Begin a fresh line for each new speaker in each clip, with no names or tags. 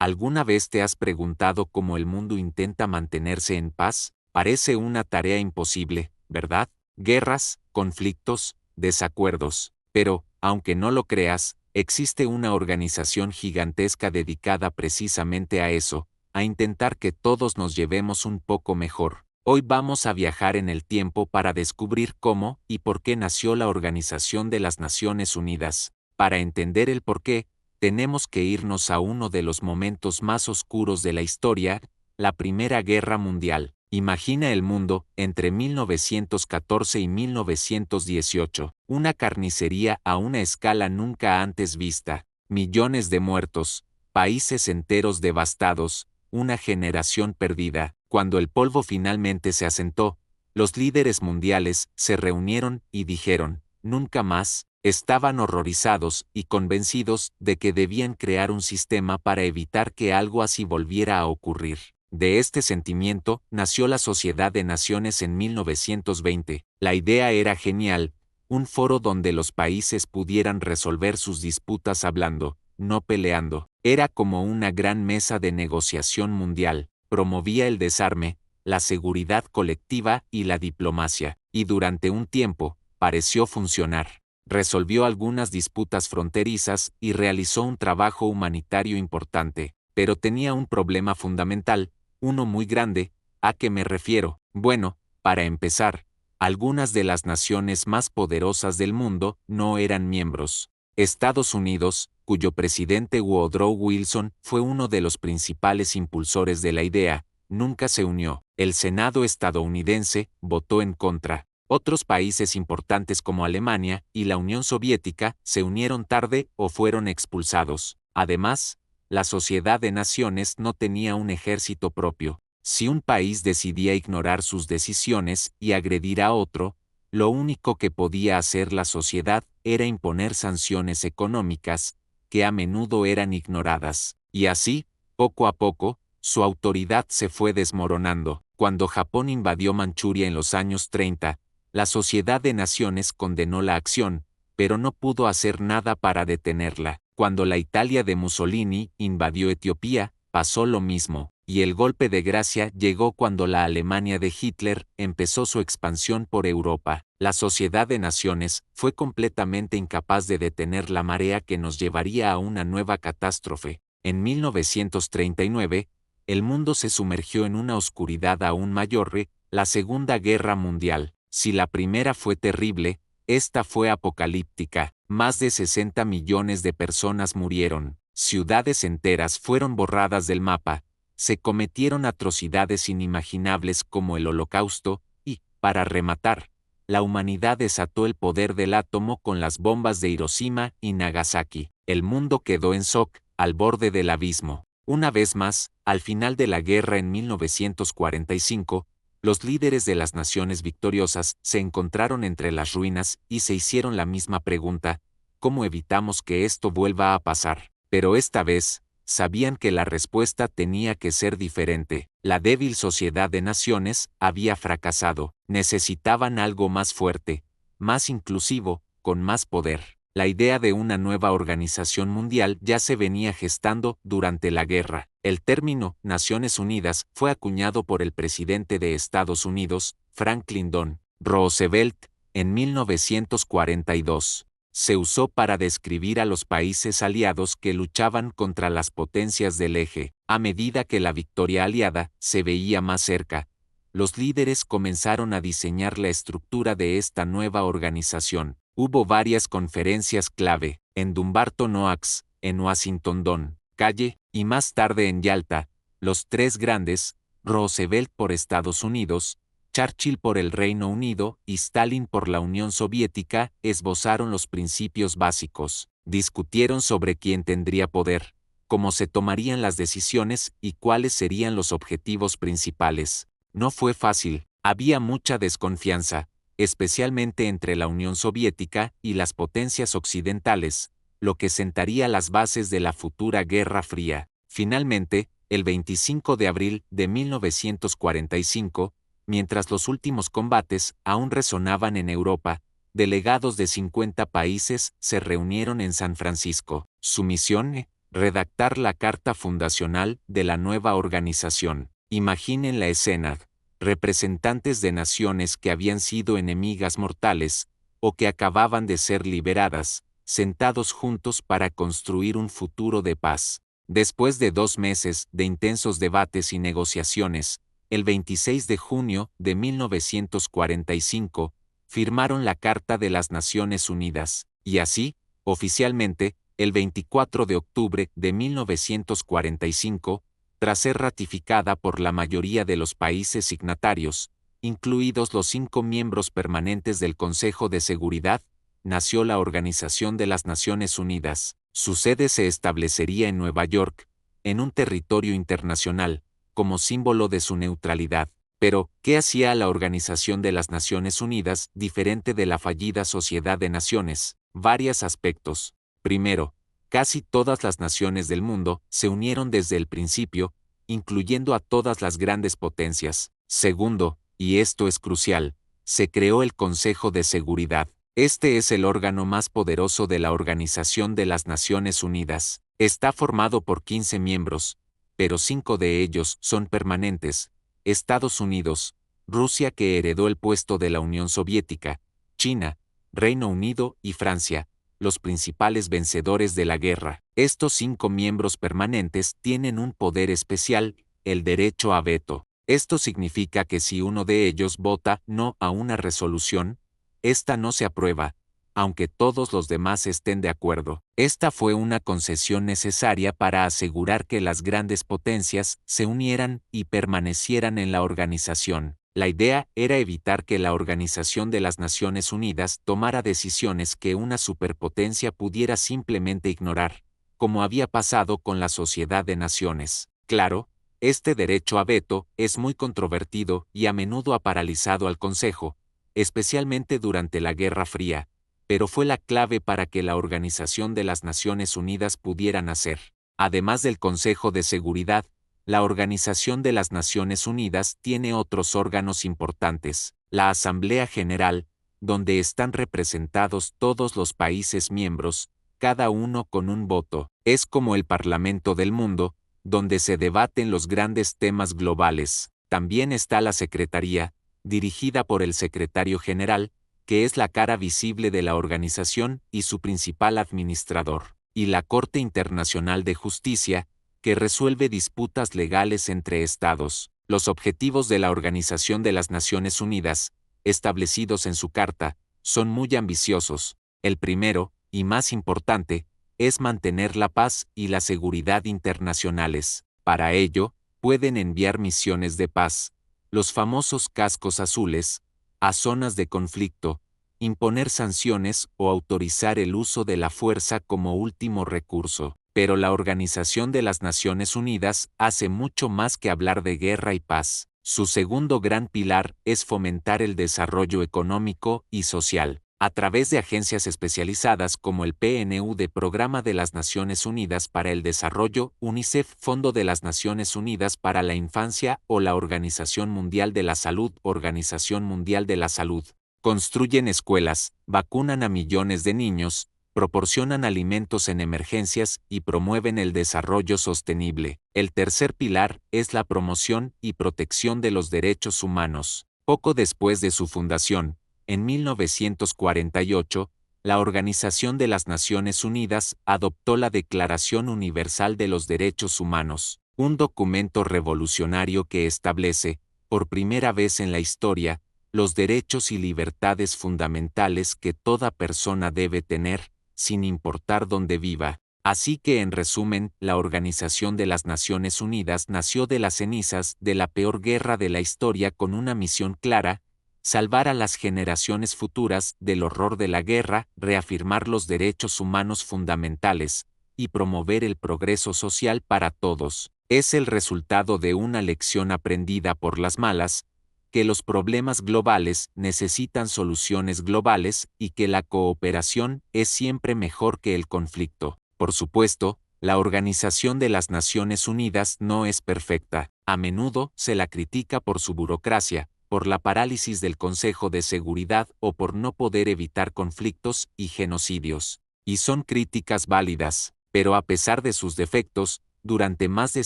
¿Alguna vez te has preguntado cómo el mundo intenta mantenerse en paz? Parece una tarea imposible, ¿verdad? Guerras, conflictos, desacuerdos. Pero, aunque no lo creas, existe una organización gigantesca dedicada precisamente a eso, a intentar que todos nos llevemos un poco mejor. Hoy vamos a viajar en el tiempo para descubrir cómo y por qué nació la Organización de las Naciones Unidas. Para entender el porqué, tenemos que irnos a uno de los momentos más oscuros de la historia, la Primera Guerra Mundial. Imagina el mundo entre 1914 y 1918, una carnicería a una escala nunca antes vista, millones de muertos, países enteros devastados, una generación perdida. Cuando el polvo finalmente se asentó, los líderes mundiales se reunieron y dijeron, nunca más. Estaban horrorizados y convencidos de que debían crear un sistema para evitar que algo así volviera a ocurrir. De este sentimiento nació la Sociedad de Naciones en 1920. La idea era genial, un foro donde los países pudieran resolver sus disputas hablando, no peleando. Era como una gran mesa de negociación mundial, promovía el desarme, la seguridad colectiva y la diplomacia, y durante un tiempo, pareció funcionar. Resolvió algunas disputas fronterizas y realizó un trabajo humanitario importante, pero tenía un problema fundamental, uno muy grande. ¿A qué me refiero? Bueno, para empezar, algunas de las naciones más poderosas del mundo no eran miembros. Estados Unidos, cuyo presidente Woodrow Wilson fue uno de los principales impulsores de la idea, nunca se unió. El Senado estadounidense votó en contra. Otros países importantes como Alemania y la Unión Soviética se unieron tarde o fueron expulsados. Además, la Sociedad de Naciones no tenía un ejército propio. Si un país decidía ignorar sus decisiones y agredir a otro, lo único que podía hacer la sociedad era imponer sanciones económicas, que a menudo eran ignoradas. Y así, poco a poco, su autoridad se fue desmoronando. Cuando Japón invadió Manchuria en los años 30, la Sociedad de Naciones condenó la acción, pero no pudo hacer nada para detenerla. Cuando la Italia de Mussolini invadió Etiopía, pasó lo mismo, y el golpe de gracia llegó cuando la Alemania de Hitler empezó su expansión por Europa. La Sociedad de Naciones fue completamente incapaz de detener la marea que nos llevaría a una nueva catástrofe. En 1939, el mundo se sumergió en una oscuridad aún mayor, la Segunda Guerra Mundial. Si la primera fue terrible, esta fue apocalíptica. Más de 60 millones de personas murieron, ciudades enteras fueron borradas del mapa, se cometieron atrocidades inimaginables como el Holocausto, y, para rematar, la humanidad desató el poder del átomo con las bombas de Hiroshima y Nagasaki. El mundo quedó en shock, al borde del abismo. Una vez más, al final de la guerra en 1945, los líderes de las naciones victoriosas se encontraron entre las ruinas y se hicieron la misma pregunta: ¿cómo evitamos que esto vuelva a pasar? Pero esta vez, sabían que la respuesta tenía que ser diferente. La débil Sociedad de Naciones había fracasado. Necesitaban algo más fuerte, más inclusivo, con más poder. La idea de una nueva organización mundial ya se venía gestando durante la guerra. El término Naciones Unidas fue acuñado por el presidente de Estados Unidos, Franklin D. Roosevelt, en 1942. Se usó para describir a los países aliados que luchaban contra las potencias del eje. A medida que la victoria aliada se veía más cerca, los líderes comenzaron a diseñar la estructura de esta nueva organización. Hubo varias conferencias clave, en Dumbarton Oaks, en Washington D. y más tarde en Yalta. Los tres grandes, Roosevelt por Estados Unidos, Churchill por el Reino Unido y Stalin por la Unión Soviética, esbozaron los principios básicos. Discutieron sobre quién tendría poder, cómo se tomarían las decisiones y cuáles serían los objetivos principales. No fue fácil, había mucha desconfianza, especialmente entre la Unión Soviética y las potencias occidentales, lo que sentaría las bases de la futura Guerra Fría. Finalmente, el 25 de abril de 1945, mientras los últimos combates aún resonaban en Europa, delegados de 50 países se reunieron en San Francisco. Su misión: redactar la carta fundacional de la nueva organización. Imaginen la escena: representantes de naciones que habían sido enemigas mortales, o que acababan de ser liberadas, sentados juntos para construir un futuro de paz. Después de 2 meses de intensos debates y negociaciones, el 26 de junio de 1945, firmaron la Carta de las Naciones Unidas, y así, oficialmente, el 24 de octubre de 1945, tras ser ratificada por la mayoría de los países signatarios, incluidos los 5 miembros permanentes del Consejo de Seguridad, nació la Organización de las Naciones Unidas. Su sede se establecería en Nueva York, en un territorio internacional, como símbolo de su neutralidad. Pero, ¿qué hacía a la Organización de las Naciones Unidas diferente de la fallida Sociedad de Naciones? Varios aspectos. Primero, casi todas las naciones del mundo se unieron desde el principio, incluyendo a todas las grandes potencias. Segundo, y esto es crucial, se creó el Consejo de Seguridad. Este es el órgano más poderoso de la Organización de las Naciones Unidas. Está formado por 15 miembros, pero 5 de ellos son permanentes: Estados Unidos, Rusia, que heredó el puesto de la Unión Soviética, China, Reino Unido y Francia, los principales vencedores de la guerra. Estos 5 miembros permanentes tienen un poder especial: el derecho a veto. Esto significa que si uno de ellos vota no a una resolución, esta no se aprueba, aunque todos los demás estén de acuerdo. Esta fue una concesión necesaria para asegurar que las grandes potencias se unieran y permanecieran en la organización. La idea era evitar que la Organización de las Naciones Unidas tomara decisiones que una superpotencia pudiera simplemente ignorar, como había pasado con la Sociedad de Naciones. Claro, este derecho a veto es muy controvertido y a menudo ha paralizado al Consejo, especialmente durante la Guerra Fría, pero fue la clave para que la Organización de las Naciones Unidas pudiera nacer. Además del Consejo de Seguridad, la Organización de las Naciones Unidas tiene otros órganos importantes: la Asamblea General, donde están representados todos los países miembros, cada uno con un voto. Es como el Parlamento del mundo, donde se debaten los grandes temas globales. También está la Secretaría, dirigida por el Secretario General, que es la cara visible de la organización y su principal administrador, y la Corte Internacional de Justicia, que resuelve disputas legales entre Estados. Los objetivos de la Organización de las Naciones Unidas, establecidos en su carta, son muy ambiciosos. El primero, y más importante, es mantener la paz y la seguridad internacionales. Para ello, pueden enviar misiones de paz, los famosos cascos azules, a zonas de conflicto, imponer sanciones o autorizar el uso de la fuerza como último recurso. Pero la Organización de las Naciones Unidas hace mucho más que hablar de guerra y paz. Su segundo gran pilar es fomentar el desarrollo económico y social, a través de agencias especializadas como el PNUD, Programa de las Naciones Unidas para el Desarrollo, UNICEF, Fondo de las Naciones Unidas para la Infancia, o la Organización Mundial de la Salud, Organización Mundial de la Salud. Construyen escuelas, vacunan a millones de niños, proporcionan alimentos en emergencias y promueven el desarrollo sostenible. El tercer pilar es la promoción y protección de los derechos humanos. Poco después de su fundación, en 1948, la Organización de las Naciones Unidas adoptó la Declaración Universal de los Derechos Humanos, un documento revolucionario que establece, por primera vez en la historia, los derechos y libertades fundamentales que toda persona debe tener, sin importar dónde viva. Así que, en resumen, la Organización de las Naciones Unidas nació de las cenizas de la peor guerra de la historia con una misión clara: salvar a las generaciones futuras del horror de la guerra, reafirmar los derechos humanos fundamentales, y promover el progreso social para todos. Es el resultado de una lección aprendida por las malas, que los problemas globales necesitan soluciones globales y que la cooperación es siempre mejor que el conflicto. Por supuesto, la Organización de las Naciones Unidas no es perfecta. A menudo se la critica por su burocracia, por la parálisis del Consejo de Seguridad o por no poder evitar conflictos y genocidios. Y son críticas válidas, pero a pesar de sus defectos, durante más de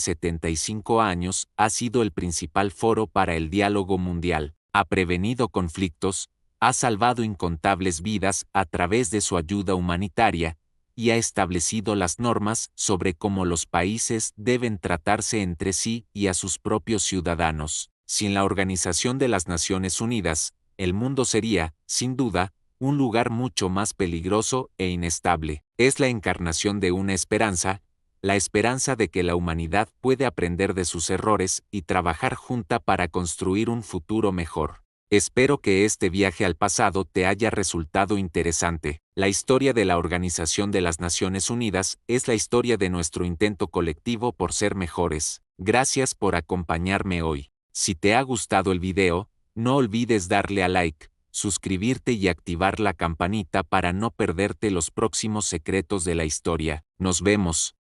75 años ha sido el principal foro para el diálogo mundial, ha prevenido conflictos, ha salvado incontables vidas a través de su ayuda humanitaria, y ha establecido las normas sobre cómo los países deben tratarse entre sí y a sus propios ciudadanos. Sin la Organización de las Naciones Unidas, el mundo sería, sin duda, un lugar mucho más peligroso e inestable. Es la encarnación de una esperanza, la esperanza de que la humanidad puede aprender de sus errores y trabajar junta para construir un futuro mejor. Espero que este viaje al pasado te haya resultado interesante. La historia de la Organización de las Naciones Unidas es la historia de nuestro intento colectivo por ser mejores. Gracias por acompañarme hoy. Si te ha gustado el video, no olvides darle a like, suscribirte y activar la campanita para no perderte los próximos secretos de la historia. Nos vemos.